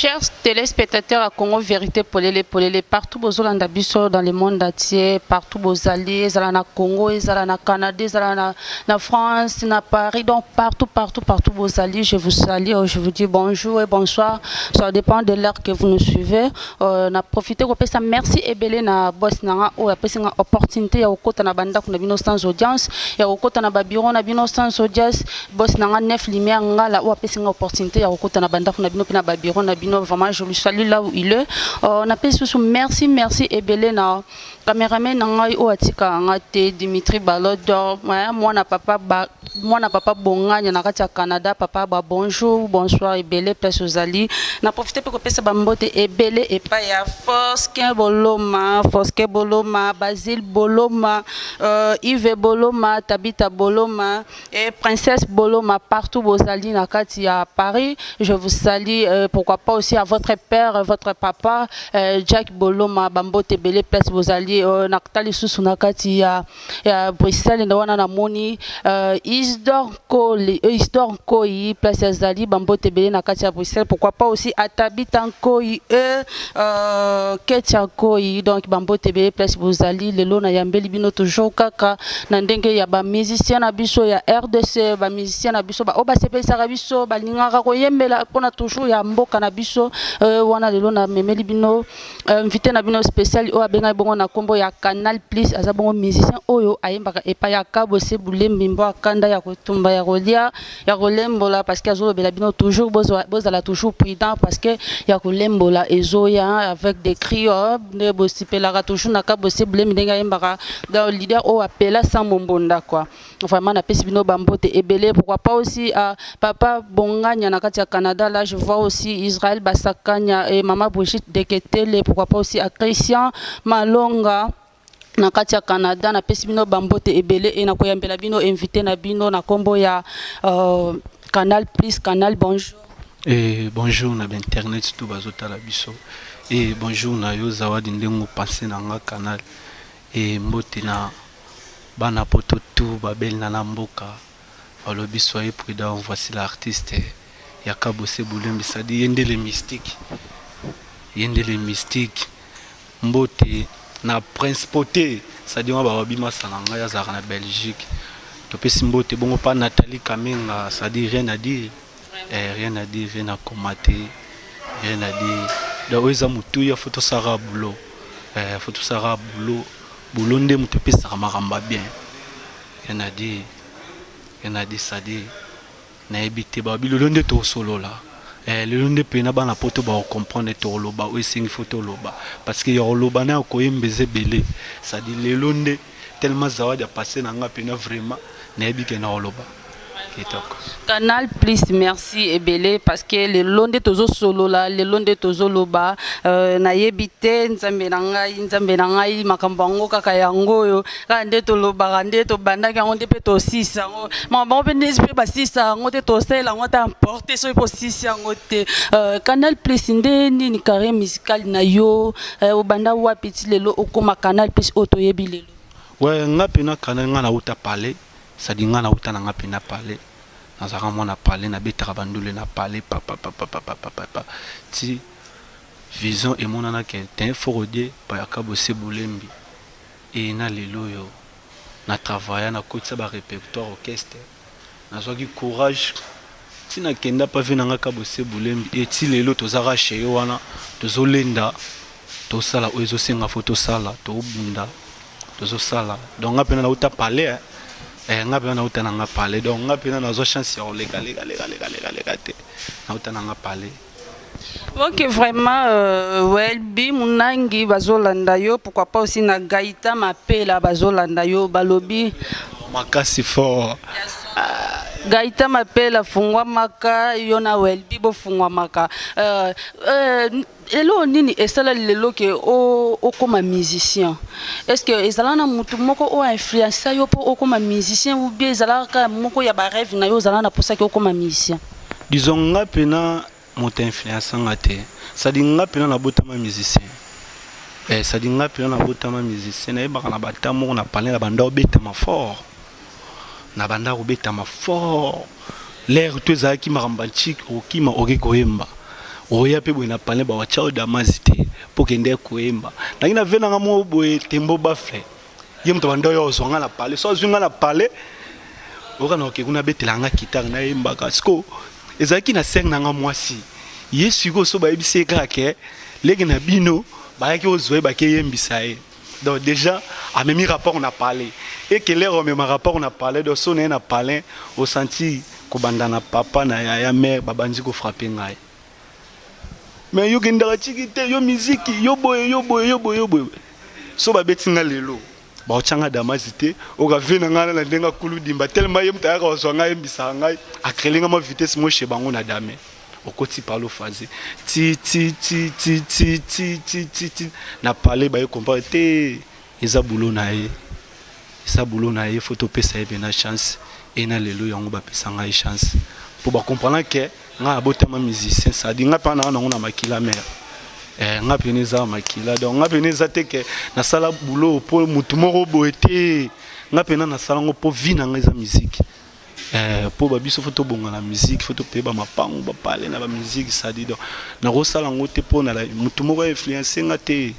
Chers téléspectateurs à Congo Vérité Polele Polele, partout bozolanda biso dans le monde entier, partout bozali, zala na Congo, zala na Canada, zala na France, na Paris, donc partout bozali, je vous salue, je vous dis bonjour et bonsoir, ça dépend de l'heure que vous nous suivez. Na profité ko pesa merci ebele na boss nanga o ya pesa opportunité ya okota na banda kuna bino sans audience, ya okota na babiro na bino sans audience, boss nanga 9 lumière ngala o pesa opportunité ya okota na banda kuna bino pina babiro na bino, vraiment je lui salue là où il est. Na pesa merci ebele na cameraman nanga o atika ngate Dimitri Balodor, moi na papa bonganya na kati ya Canada, papa ba bonjour bonsoir ebele place ozali na profiter pour pesa bambote ebele et pas ya Fosquin Boloma, Basile Boloma, Yves Boloma, Tabita Boloma et Princesse Boloma, partout bozali na kati ya Paris. Je vous salue, pourquoi pas aussi à votre père, votre papa Jack Boloma, bambote ebele place bozali na katali susu na kati ya Bruxelles na wana na moni Isdor Koi place ya Zali bambote ebele na kati ya Bruxelles, pourquoi pas aussi à Tabita Koi Ketia Koi, donc bambote ebele place bozali lelo na yambeli bino toujours kaka na ndenge ya ba musicien na biso ya RDC, ba musicien na biso ba oba sepesa biso balingaka koyembela pona toujours ya mboka na biso wana lelo na memeli bino invité na bino spécial o abenga bongo na kombo ya Canal Plus, aza bongo musicien oyo ayembaka epa ya Kabose Bulembi mbo akanda ya kotumba ya kolia ya kolembola, parce que azolobela bino toujours bozala toujours prudent parce que ya kolembola ezoya avec des cris ne bosipelaka toujours na Kabose Bulembi ndenge ayembaka dans leader o appela sans mombonda quoi. Vraiment na pesi bino bambote ebele, pourquoi pas aussi papa Bonganya na kati ya Canada, là je vois aussi Israël Basakanya et maman Brigitte Deketele, pourquoi pas aussi à Christian Malonga na kati ya Canada na pesi bino bambote ebele et na koyambela bino invité na bino na kombo ya Canal Plus. Canal bonjour et bonjour na internet tout bazota la biso et bonjour na yo zawadi ndengo passé na nga Canal et mbote na bana poto tout babel na mboka balobi soyez prudent, voici l'artiste ya Kabose Bulembi, ça dit yende les mystiques mbote na principauté, ça dit on va bima sananga ya zara na Belgique to pesi mbote bongo pa Nathalie Kamenga, ça dit rien à dire, rien à commenter, rien à dire. Donc eza mutu ya photo sara boulot boulot nde mutu pesa maramba bien, rien à dire ça dit na ebité ba bilolo nde to solo là le londe pena bana poto ba comprendre to loba o singi photo loba parce que yo loba na ko yembeze belé, ça dit le londe tellement zawadi a passé na nga pena vraiment na ebike na loba. Canal Plus merci ebele parce que le londe tozo solo là, le londe tozo loba na yebite nzambe na ngai makambango kaka yango yo kande to loba kande to banda kango te pe to sisa ngo mama pe nespe ba sisa ngo te to sela ngo ta importer so po sisa ngo te. Canal Plus nde ni carré musical na yo o banda wa petit lelo okoma Canal Plus oto yebi lelo. Ouais nga pena Canal nga na uta parler, ça dit nga na uta na nga pena parler na zara mona parler na betara bandule na parler papa ti vision et monana que t'es forodier pa ya Kabose Bulembi et na lelo yo na travailler na côté ba répertoire orchestre na zoki courage ti na kenda pa vena nga Kabose Bulembi et ti lelo to zara chez yo wana to zolenda to sala ozo senga photo sala to bunda to zo sala donc nga pena na uta parler nga pena na uta na nga parler, donc nga pena na zo chance ya lega te na uta na nga parler. Ok, vraiment Welby Munangi bazolanda yo, pourquoi pas aussi na Gaïta Mapela bazolanda yo balobi makasi fort. Gaïta Mapela fungwa maka yo na Welby bo fungwa maka elo nini esala lelo ke o comme musicien, est-ce que ezala na mutu moko o influence yo po o comme musicien ou bien ezala ka moko ya ba rêve na yo ezala na posa ke o comme musicien? Disons nga pena moto influence ngate, ça dit nga pena na botama musicien ça dit nga pena na botama musicien na yeba na batamo na parler na banda obetama fort na banda obetama fort l'air tu ezaki marambanchik okima oke koyemba oya pe boye na palais ba wachao damazite pour kende koemba na ina vena ngamo boye tembo bafle ye mto bando yo zonga na palais so zunga na palais oka na okekuna betelanga kitare na emba kasko ezaki na seng na ngamwasi yesu go so ba ebise kake legi na bino ba ki ozoe ba ke yembisa e donc déjà a même rapport on a parlé et que l'air même rapport on a parlé de son na palais au senti ko bandana papa na ya mère babandi ko frapper ngai mais yo gendaka chikite yo musique yo boye so ba betinga lelo ba ochanga damazite o ga vena ngana na ndenga kulu dimba tellement yem ta ka osanga yembisa ngai akrelinga mo vitesse mo che bango na dame okoti parlo faze ti na parler ba yo comprendre te eza boulot na ye photo pesa ye na chance et na lelo yango ba pesa ngai chance pour ba comprendre que nga abotama musicien ça dit nga pa na makila mère nga peneza makila donc nga peneza te que na sala boulot pour mutu moko boete nga pena na sala ngo po vina nga eza musique pour ba biso photo bonga na musique photo pe ba mapango ba parler na ba musique ça dit donc na ro sala ngo te po na mutu moko influencer nga te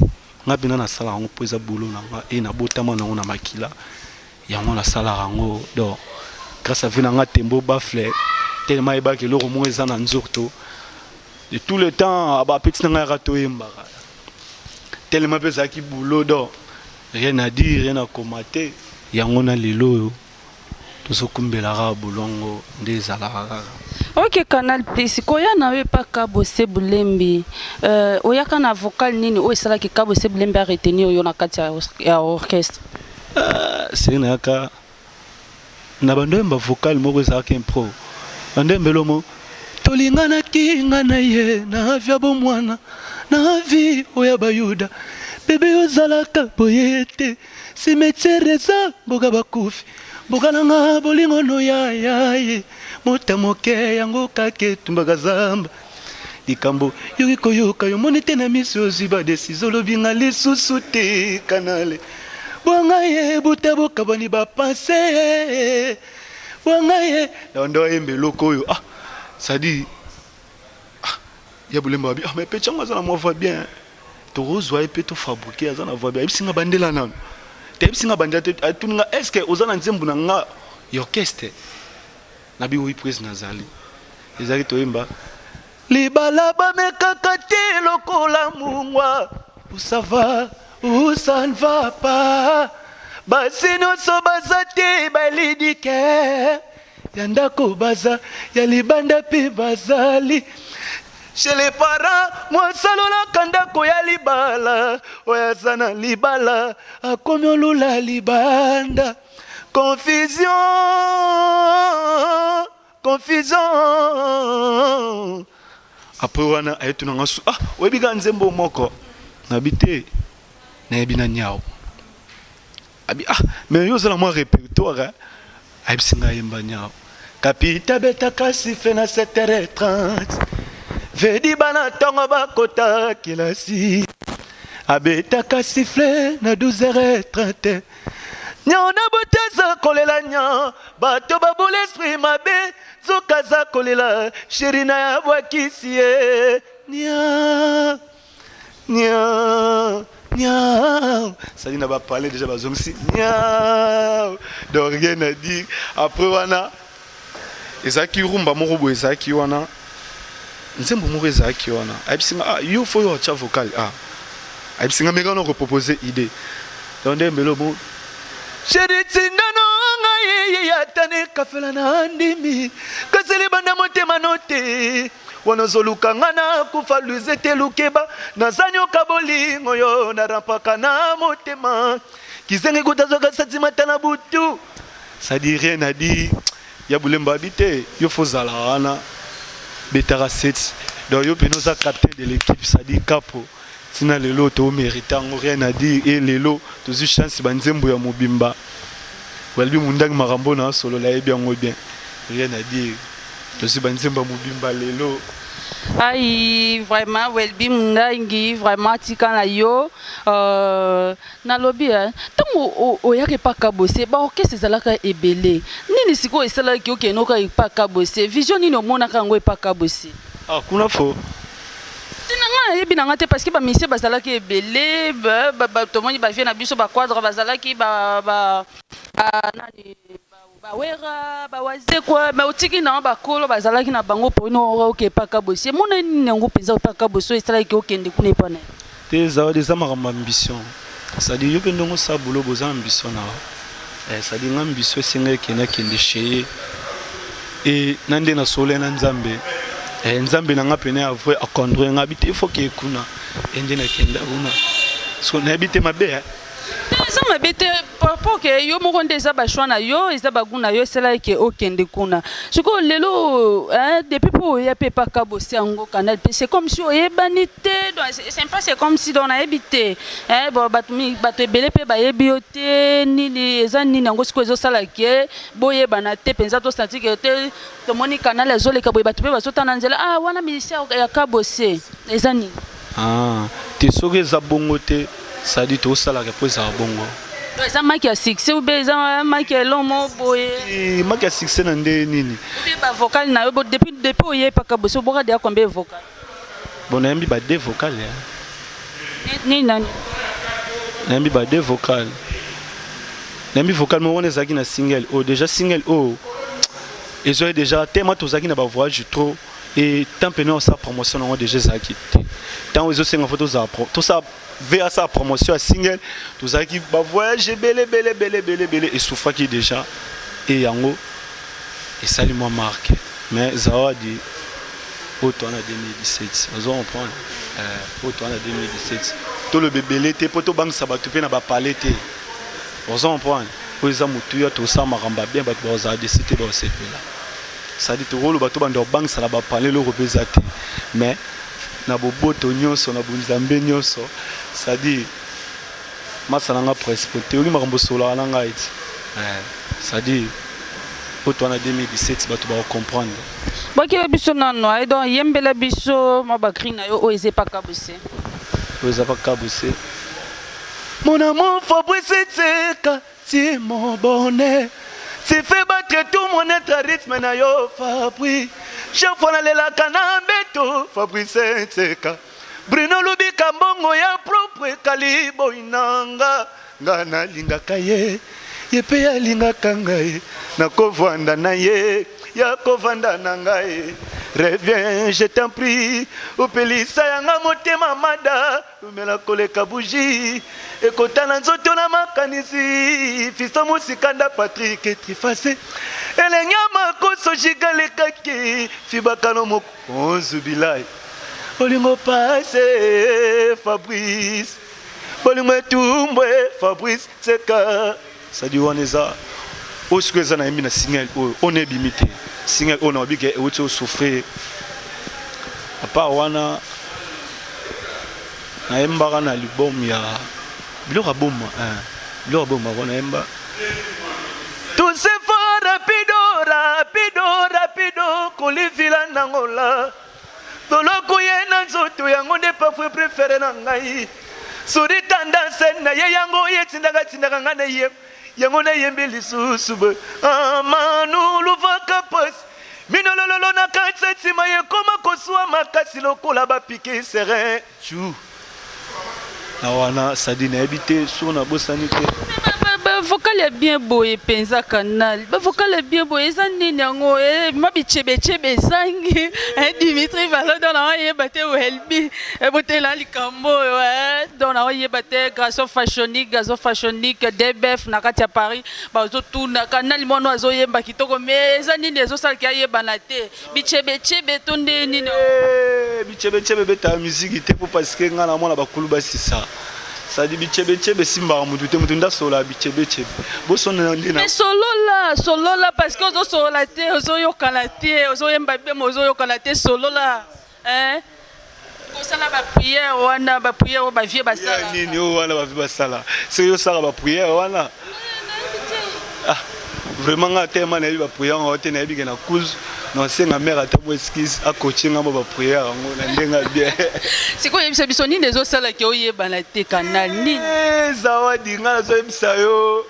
nga pena na sala ngo po eza boulot na nga et na botama na ngo na makila yango na sala ngo donc grâce à vina nga tembo bafle tellement il que le roman est en nzorto de tout le temps aba petit nga rato yembaka tellement pesa ki boulot donc rien à dire rien à commenter yango na lelo to so kumbela ra bolongo ndezala kaka. Ok, Canal Plus koya na we pa Kabose Bulembi oyaka na vocal nini o esala ki Kabose Bulembi a retenir yo na kati ya orchestre c'est na ka na bando mba vocal moko za ka impro ande mbelomo tolingana kinga na ye na vya bomwana na vi oya bayuda bebe ozalaka boyete simetereza boga bakufi boga nanga bolingo no ya ye motamoke yango kake tumbaga zamba likambo yoko yoka yo monete na miso ziba desizo lobinga lisusu te kanale bonga ye butaboka bani ba penser wangaye ndo embelo koyo ça dit ya bulemba bi mais pe changa za na voix bien to rozwa e pe to fabriquer za na voix bien bisinga bandela nano te bisinga bandela te tuninga est-ce que ozana nzembu na nga orchestre na bi oui prise nazali ezali to imba libala ba mekakati lokola mungwa ça va ou ça ne va pas basino so bazate balidike yandako baza ya libanda pe bazali chez les parents moi salola kandako ya libala oyazana libala akomi olula libanda confusion après wana ayetuna ngasu webiga nzembo moko nabite na ebina nyao abi mais yo zala moi répertoire abi singa yemba nyao kapita beta kasi fe na 7h30 vedi bana tongo bakota kilasi abeta kasi fe na 12h30 nyona boteza kolela nya bato babule esprit mabe zokaza kolela shirina ya bwakisie nya ça dit n'a pas parlé déjà bazom si donc rien à dire après wana ezaki rumba moko bo ezaki wana nzembo moko ezaki wana abisinga you for your cha vocal abisinga meka no proposer idée donc ndembelo bo chéri tindano ngai yatane kafela na ndimi kaseli banda motema note wanazoluka ngana kufa luzete lukeba nazanyo kabolingo yo narampaka na motema kizenge kutazoka satima tana butu ça dit rien à dire ya bulemba habité yo fozala wana betara 7 donc yo penoza capté de l'équipe ça dit capo tina lelo to méritant rien à dire et lelo to zu chance banzembo ya mobimba walbi mundangi marambo na solo la bien rien à dire to zu banzembo mobimba lelo Aïe, vraiment, Welby Mundangi, vraiment, tika yo, na lobby, tant o yake pa kabose, ba orchestre zalaka ebele. Nini siko esala ki oke no ka pa kabose, vision ni no mona ka ngwe pa kabose. Kuna fo. yebi na ngate parce que ba mission bazala ki ebele ba to moni ba vie na biso ba quadre bazala ki ba nani ba wera ba waze quoi mais otiki na ba kolo bazala ki na bango pour no OK paka bosi mona ni ngo penza paka bosi esala ki okende kuna epana te za des ambition ça dit yo pe ndongo sa boulot boza ambition na ça dit ambition singa kena kende chez et nande na sole na nzambe nzambe na nga pene avoué a conduire nga bité faut que kuna ende na kenda una so na bité mabe ça mabete pour que yo mo konde za ba shwana yo eza baguna yo sela ke okende kuna siko lelo depuis pour ya pe pas kabosi ango canal c'est comme si oyebanité c'est pas c'est comme si on a habité bon batumi bato belé pe ba yebioté ni les ani nango siko zo sala ke boye banate penza to senti que to moni canal ezole ka boye bato pe bazota na nzela wana ministère ya kabosi ezani te soke za bongote ça dit tout ça là pour ça bongo ça maki a succès ou bien ça maki lomo boye maki a succès na nde nini ba vocal na depuis oye pa kaboso boka dia combien vocal bon na mbi ba deux vocal ni nani na mbi ba deux vocal na mbi vocal mo wona zaki na single déjà single et j'ai déjà tellement tout zaki na ba voyage trop et tant peine sa promotion on déjà zaki tant aux autres photos ça tout ça vers sa promotion à single tout ça qui va voyager belé et souffre qui déjà et yango et ça lui m'a marqué mais Zawadi autant en 2017 vous on prend autant en 2017 tout le bébé l'été poto bank ça va tuper na ba palette vous on prend pour ça mutuya tout ça maramba bien ba za décider ba c'est là ça dit tout le bateau bando bank ça la ba parler le représenter mais na boboto nyonso na bunzambe nyonso ça dit masalanga prespoté oli makambo sola na ngai ça dit auto na 2017 bato ba comprendre boki biso nano ai donc yembela biso mabakri na yo oeze pa kabuse mon amour Fabrice Tseka c'est mon bonheur c'est fait battre tout mon être à rythme na yo Fabrice chaque fois nalela kana beto Fabrice Tseka Bruno Lubika mbongo ya propre kalibo inanga ngana linga kaye yepe ya linga kangaye na kovanda na ye ya kovanda na ngai reviens je t'en prie upelisa yanga motema mada umela koleka bougie ekotana nzoto na makanisi fisto musikanda Patrick Trifase elenyama koso jigalekaki fibakano mokonzu bilai olingo passe Fabrice olingo tumbwe Fabrice Tseka ça dit on est ça au ce que ça na na single on est limité single on a bigé et tu souffrir à part wana na emba na album ya biloko bomba biloko bomba wana emba tout se fait rapido kolivila nangola toloko yena nzoto yango nde parfum préféré na ngai suri tendance na ye yango yetindaka ngana ye yango na yembe lisusu be amanu luvaka pas minolololo na katseti maye koma koswa makasi lokola ba piqué serein chou na wana sadina habité sur na bosani te vocal est bien beau et penza canal vocal est bien beau et ça nini yango ma bichebe zangi Dimitri Valo dans la yebate welbi e botela likambo dans la yebate gazo fashionique DBF na kati ya Paris bazo tuna canal mono azo yemba kitoko mais ça nini ezo sala ki yebana te bichebe tonde nini bichebe beta musique te pour parce que ngana mona bakulu basisa ça dit bichebe simba mutu te mutu nda sola bichebe bosona ndina mais solo là parce que ozo sola te ozo yokala te ozo yemba be ozo yokala te solo là ko sala ba prière wana ba prière ba vie ba sala nini wana ba vie ba sala c'est yo sala ba prière wana vraiment nga tellement na ba prière on te na bi na cause non c'est ma mère ata mo excuse a coaching nga ba prière ngo na ndenga bien c'est quoi yebisa biso nini ezo sala ke oyeba na te canal nini Zawadi nga zo yebisa yo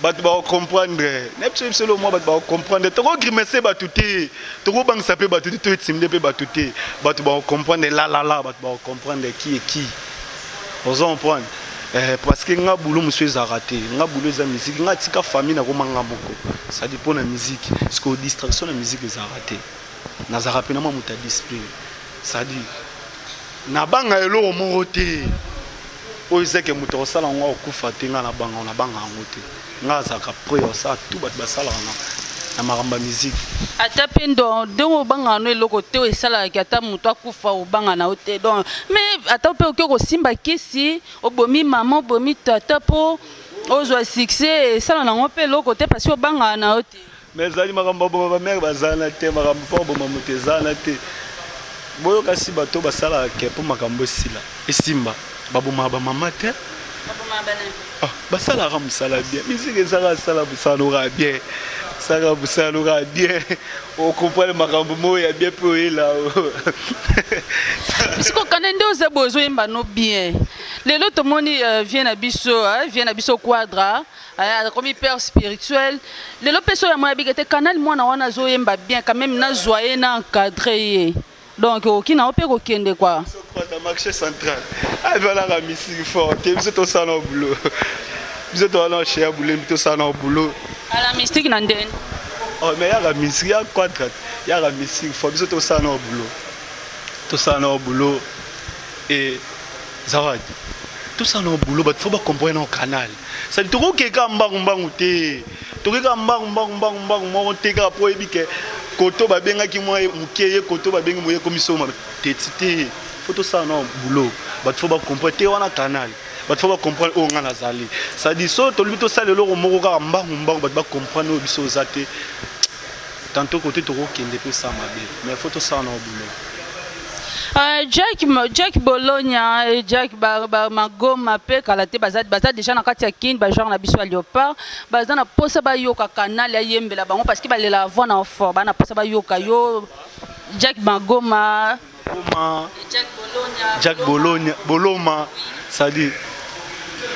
bato ba comprendre nepso solo moi bato ba comprendre to ko grimacer bato te to ko bang saper bato te to timide pe bato te bato ba comprendre la bato ba comprendre qui est qui vous comprendre parce que nga boulot monsieur zarate nga boulot za musique nga tika famille na ko manga moko ça dépend na musique parce que distraction na musique zarate na zarape na muta display ça dit na banga elo moko te o izeke muto sala ngo okufa te nga na banga ngote nga zaka pre ça tout bat basala na maramba musique ata pendo dongo banga no eloko te esala ki ata muto akufa o banga na ote donc mais ata pe ko simba kisi obomi maman obomi tata po ozwa succès sala na ngope eloko te parce que banga na ote mais zali maramba bo ba mère bazana te maramba po bo mamute zana te boyo kasi bato basala ke po makambo sila esimba baboma ba mama te baboma bana basala ra musala bien musique ezala sala busala bien sala busala bien on comprend makambo moya bien po ela siko kanende oza bozo yemba no bien lelo to moni vient na biso quadra comme hyper spirituel lelo peso ya moya bigete canal mwana wana zo yemba bien quand même na joyeux na encadré donc qui n'a pas de quoi dans marché central voilà la musique forte vous êtes au salon au boulot vous êtes allé chez à boulot au salon au boulot à la mystique nanden oh mais il y a la musique il y a quadrat il y a la musique forte vous êtes au salon au boulot tout ça au boulot et zawad tout ça au boulot il faut pas comprendre au canal ça dit tout que mbangu te tout que mbangu te ka po ebike koto babenga ki moi mukeye koto babenga moye komiso ma tetite photo ça non boulot ba faut ba comprendre te wana canal ba faut ba comprendre o ngana zali ça dit so to luto ça le loko moko ka mbangu ba comprendre o biso zate tantôt côté to ko kende pe ça mabe mais photo ça non boulot Jack Bologna Jack Magoma pe kalate bazad déjà na kati ya kin ba genre na biso léopard bazana na posa ba yoka canal ya yembela bango parce que ba lela voix na fort ba na posa ba yoka yo Jack Magoma Jack Bologna ça dit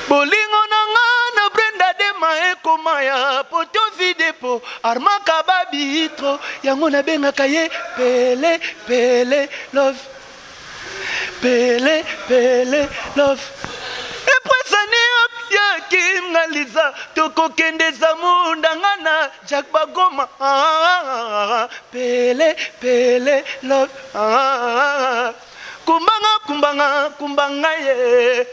bolingo na Brenda de mae komaya poto videpo armaka babitro yango na benga kaye pele love Pele love et puis ça n'y a kim ngaliza toko kende zamunda ngana Jack Bagoma Pele love kumbanga ye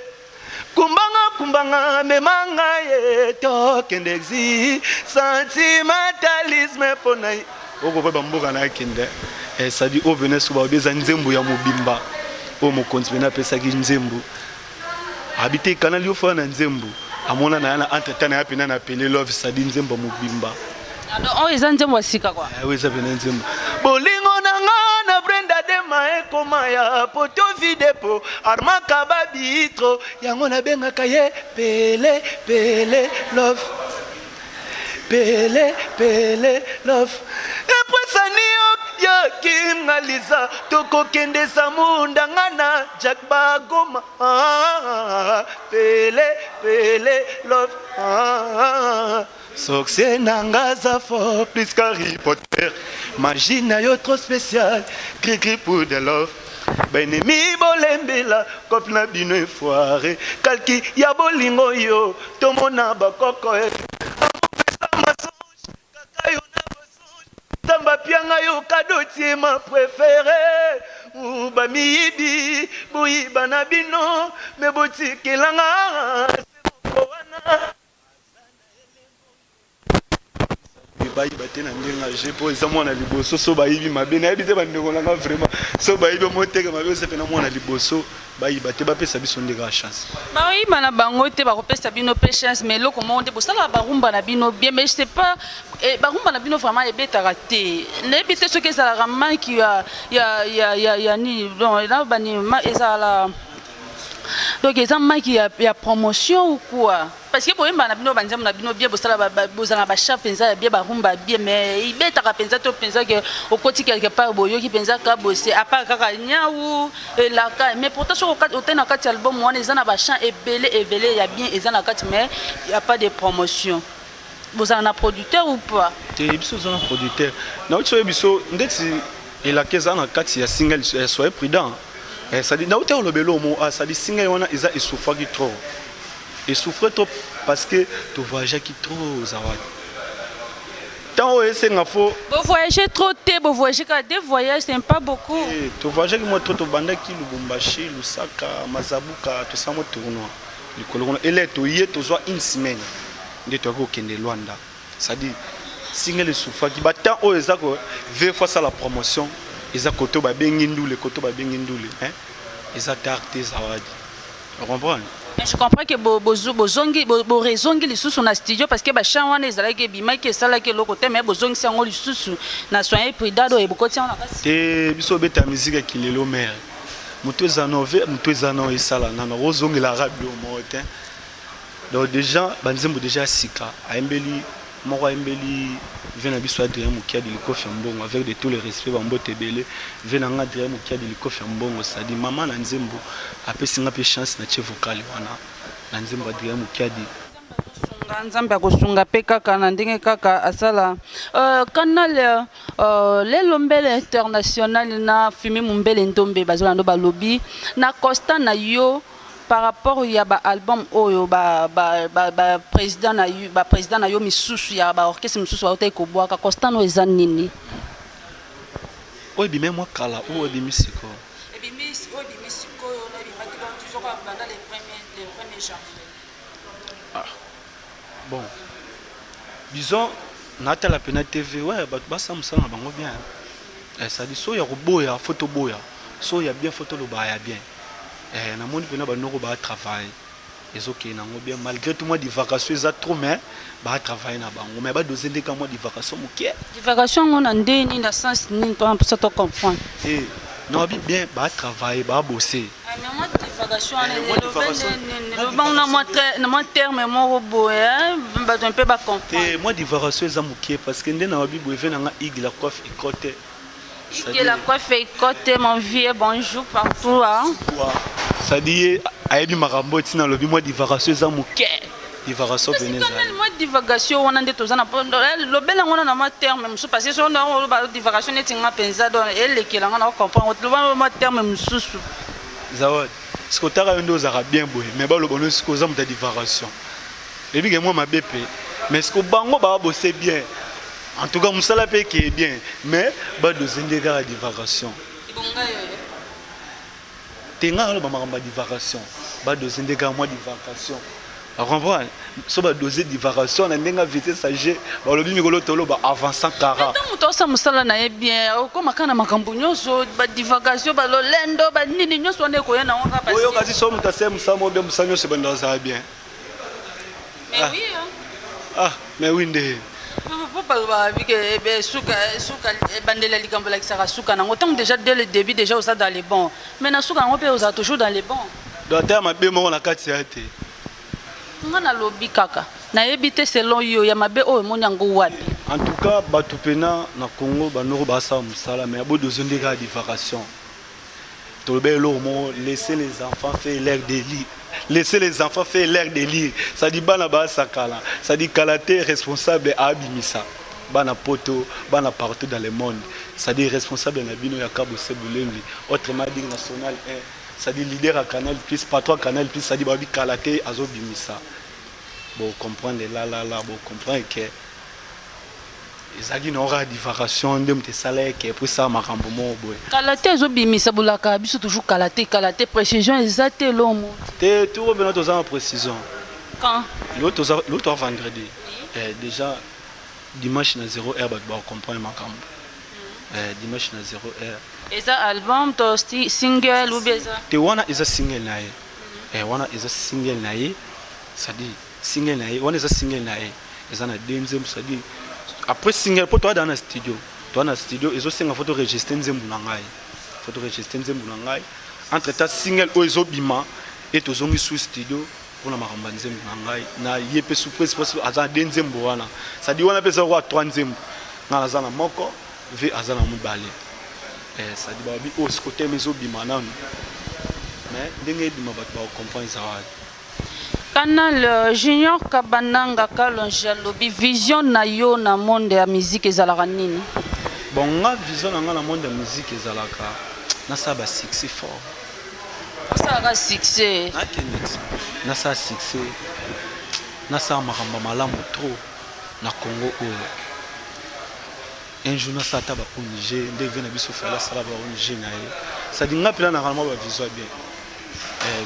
kumbanga memanga ye to kende exi sentimentalisme ponai oko ba mboka na kende et ça dit au venez souvent des nzembo ya mobimba o mo konspena pesa ki nzembo habité canal yo fa na nzembo amona na entretien ya pena na pele love ça dit nzembo mobimba alors on est nzembo asika quoi oui ça vient nzembo bolingo na Brenda de mae komaya poto videpo armaka babitro yango na benga kaye pele love et puis ça ni ya kim ngaliza toko kende samunda ngana Jack Bagoma pele love Succès nangaza fort plus qu'Harry Potter magie na yo trop spécial cri pour de love benemi bolembela kop na bino foire kalki ya bolingo yo tomona bakoko Tamba pianga yo kadotie ma préféré ou ba miyibi boyi bana bino me boti kelanga wana bayi batena ndenga je po za mwana liboso so bayibi mabe na yebite bandeko nanga vraiment so bayibi moteka mabe se pena mwana liboso bayi bate ba pesa biso ndeka chance bayi bana bango te ba kopesa bino pe chance mais loko monde bosala ba rumba na bino bien mais je sais pas ba rumba na bino vraiment ebeta raté na ebite ce que ça la manque ya ni donc là bani ma ezala donc ils ont manqué ya promotion ou quoi parce que pour eux na bino banzam na bino bien bosala bozana ba chef penza bien ba rumba bien mais il beta ka penza to penza que au côté quelque part boyo qui penza ka bosser à part kaka nya ou la ka mais pourtant sur au tena kati album on ezana ba chant ebele ya bien ezana kati mais il y a pas de promotion vous avez un producteur ou pas? Biso zana producteur. Na uti biso ndeti elakeza na kati ya single soyez prudent. Ça dit na uti olobelo mo ça dit single wana isa esouffra qui trop. Esouffre trop parce que tu voyages qui trop zawadi. Tant o esenga fo. Vous voyagez trop vous voyagez qu'à deux voyages c'est pas beaucoup. Tu voyages qui moi trop to banda ki Lubumbashi, Lusaka, Mazabuka, tout ça mo tournoi. Le kolona ele to yé to zo une semaine. Ndeti ko kende Luanda. Ça dit single souffra qui battant o ezako veut fois ça la promotion ezako to ba bengindule koto ba bengindule hein ezatarte zawadi. Vous comprenez? Je comprends que bo raisongi lisusu na studio parce que ba chanwana ezala ke bima ke sala ke loko te mais bozongi sango lisusu na soin prudado e bokoti on akasi. Te biso beta musique kilelo mer. Mutu ezanove mutu ezano esala na rozongi la radio motin. Donc déjà banzembo déjà sika aimbeli moko aimbeli vient na biso Adrien Mukia de Likofi Mbongo avec de tous les respects bambote belé vient na Adrien Mukia de Likofi Mbongo ça dit maman na nzembo apesinga pe chance na che vocal wana na nzembo Adrien Mukia di nzambe akosunga pe kaka na ndenge kaka asala canal le lombele international na fimi mumbele ndombe bazola ndo balobi na Costa na yo par rapport ya ba album oyo ba président na yo misusu ya ba orchestre misusu ba otai ko boaka Costa no eza nini oyo bimé moi kala oyo bimisiko na bimaki donc toujours pendant les premiers janvier. Ah bon disons nata la pena TV ouais ba ça me sala bango bien ça dit so ya roboya photo boya so ya bien photo lo ba ya bien na moni pena ba noko ba travail ezoke na ngo bien malgré tout moi di vacances eza trop mais ba travailler na bango mais ba dozende ka moi di vacances moké di vacances on a ndeni na sens ni pour ça to comprendre non bien ba travailler ba bosser mais moi di vacances on a moi terme mo boya ba un peu ba comprendre moi di vacances eza moké parce que ndena wabi boye vena nga igla coiffe et côté que la coiffe et côté mon vieux bonjour partout hein. Ça dit ayebi makambo tina lobi moi divagation za muke divagation veneza moi divagation wana nde tozana lobela ngona na ma terme musu parce que on a ba divagation netinga penza don elekela ngana comprendre loba ma terme mususu zawad ce que tara ndo za bien boy mais ba lobono ce que za muta divagation et bien moi ma BP mais ce que bango ba bosser bien en tout cas musala pe qui est bien mais ba dozende ga divagation tenga lo ba divagation ba doser ndeka moi divagation a comprendre so ba doser divagation na ndenga vitesse sage ba lobi mikolo tolo ba avançant kara donc to sa musala na bien ko makana makambo nyoso ba divagation ba lo lendo ba nini nyoso ne ko yana wanga parce oyo kasi so mutase musamo bien musanyo se banda za bien mais oui ah mais oui ndé Pourquoi suka bandela likambo la kisaka suka nango tant déjà dès le début déjà au ça dans les bons mais na suka ngope aux toujours dans les bons donc ta mabe mo na kati ya te ngana lobi kaka na yebite selon yo ya mabe o mo nyango wapi en tout cas batu pena na Congo banoro ba sa musala mais abo dozonde ga divagation tolbe lo mo laisser les enfants faire leur délit. Laissez les enfants faire l'air délire. Ça dit bana ba sakala. Ça dit kalaté responsable à Abimisa. Bana poto, bana partout dans le monde. Ça dit responsable na bino ya Kabo Sebulengi. Autrement dit national 1. Ça dit leader à Canal Plus, patron Canal Plus, ça dit babi kalaté azo bimisa. Bon comprendre là bon comprendre que ezaki n'aura divagation ndem te salaire que pour ça makambo mo boy kalaté zo bimisa bulaka biso toujours kalaté précision exacte l'homme te tout revenant aux en précision quand l'autre vendredi déjà dimanche na 0h ba comprendre makambo dimanche na 0h et ça album to single ou bien ça te wana is a single na ye wana is a single na ye ça dit single na ye wana is a single na ye eza na deuxième ça dit après single pour toi dans le studio ils ont une photo enregistrée nzembu na ngai entre ta single o ezobima et tozongi sous studio pour na makamba nzembu na ngai na yepe surprise parce aza de nzembu wana ça dit wana pesa kwa 3 nzembu na aza na moko ve aza na mubale ça dit babi o côté ezobima na mais ndenge bima ba comprendre ça Canal Junior Kabananga Kalonja Lobi vision na yo na monde ya musique ezalaka nini? Bon nga vision na nga na monde ya musique ezalaka na sa ba succès fort. Ça va succès. Na sa succès. Na sa makamba malamu trop na Congo oyo. Un jour na sa ta ba Niger ndenge na biso fala sala ba Niger na ye. Ça dit nga pila na kalma ba vision bien.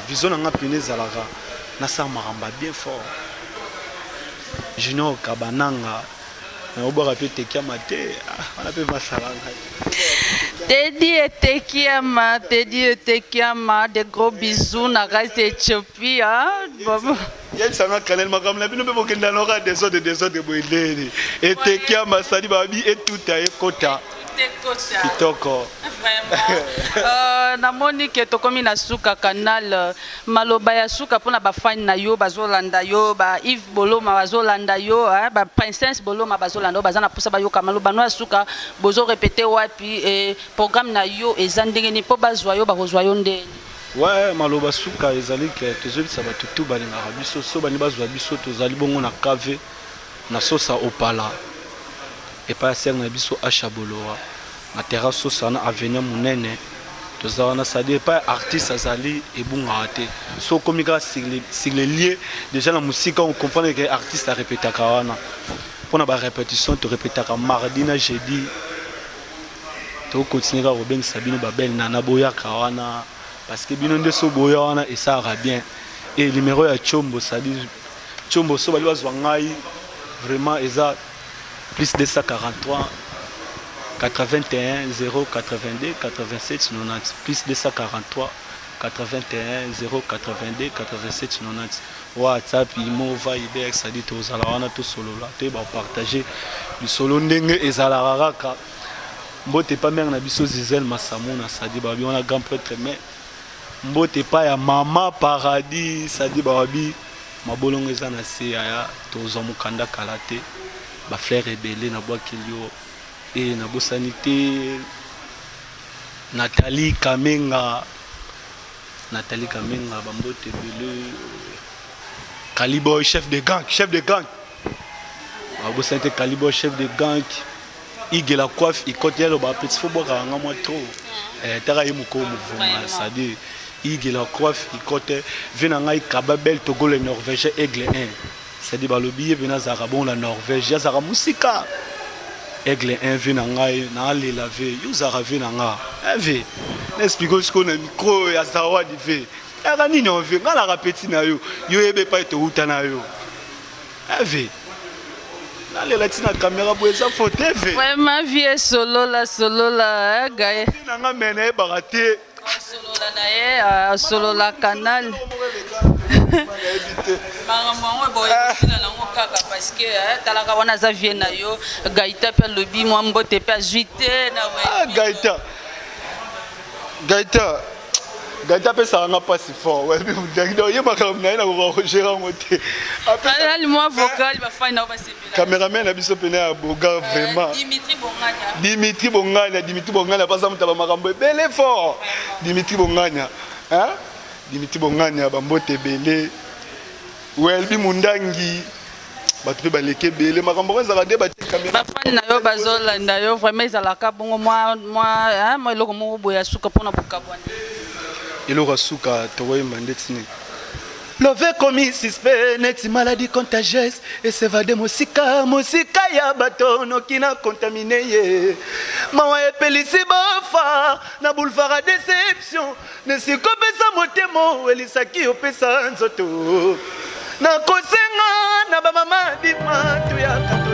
Vision na nga pina ezalaka na sa makamba bien fort. Junior Kabananga na oba pe tekiama te on appelle masalanga. Teddy Tekiama, des gros bisous na race Éthiopie hein. Il y a un canal makam la bino be bokenda nora des autres boileni. Et Tekiama sadi babi et tout a ekota. Kitoko. Vraiment. Na Monique tokomi na suka canal maloba ya suka pona ba fan na yo bazolanda yo ba Yves Boloma bazolanda yo ba princesse Boloma bazolanda bazana pusa ba yo kamaloba no suka bozo répéter wapi programme na yo ezandenge ni po bazwa yo ba kozwa yo ndeni. Ouais maloba suka ezali ke tezobisa ba tutu balinga biso so bani bazwa biso tozali bongo na cave na sosa opala. Et pas ser na biso achaboloa na terrasse sana avenue munene tozana ça dit pas artiste azali et bon raté so komika sur les lieux déjà la musique on comprend que artiste a répété kawana pour na ba répétition to répéter mardi na jeudi to continuer à Robin Sabino Babel na boya kawana parce que bino ndeso boya wana et ça ira bien et numéro ya Chombo ça dit Chombo so bali bazwa ngai vraiment eza plus de 143 81 0 82 87 90 plus de 143 81 0 82 87 90 WhatsApp imo viber ça dit aux alawana to solo là te ba partager du solo ndenge ezala raka mbote pas mer na biso Zizel Masamuna ça dit ba bi on a grand prêtre mais mbote pas ya mama paradis ça dit ba bi mabolongo ezana se ya to zo mukanda kalate ba frère rebelle na bois kilio et na bosanité Nathalie Kamenga bambote bele Calibo chef de gang ba bosanité Calibo chef de gang Iguel la coiffe il côté le ba petit faut boire nga moi trop tara yemuko mouvement ça dit Iguel la coiffe il côté vena ngai kababel Togo le Norvège aigle 1 ça dit ba lobiye vena zarabon la Norvège ya zara musika aigle 1 vena ngai na le laver yo zara vena nga ave n'explique ce qu'on a micro ya zawa di ve ya nini on veut ngala rapeti na yo ebe pa to utana yo ave allez la tina caméra pour ça photo ve ouais ma vie solo la gars nanga mena e baraté solo la canal maman boy sila na ngokaka parce que talaka wana za vie na yo Gaïta pe lobi moi mbote pe azuité na ouais Gaïta pe ça nga pas si fort ouais donc ye makam na ina ko gérer moté après moi vocal ba fa na ba se cameraman na biso pena ya boga vraiment Dimitri Bonganya pas ça mutaba makambo belé fort Dimitri Bonganya hein Dimitri Bonganya bambote belé Welbi Mundangi batu baleke belé makambo ezaka de ba caméra ba fan na yo bazolanda yo vraiment ezalaka bongo moi eloko moko boya suka pona bokabwana eloko suka towe mandetini love komi suspect neti maladie contagieuse et s'évade mosika ya bato nokina contaminé ye mawa epelisi bafa na boulevard à déception nesikopesa motemo elisaki opesa nzoto na kosenga na bamama bima tuyaka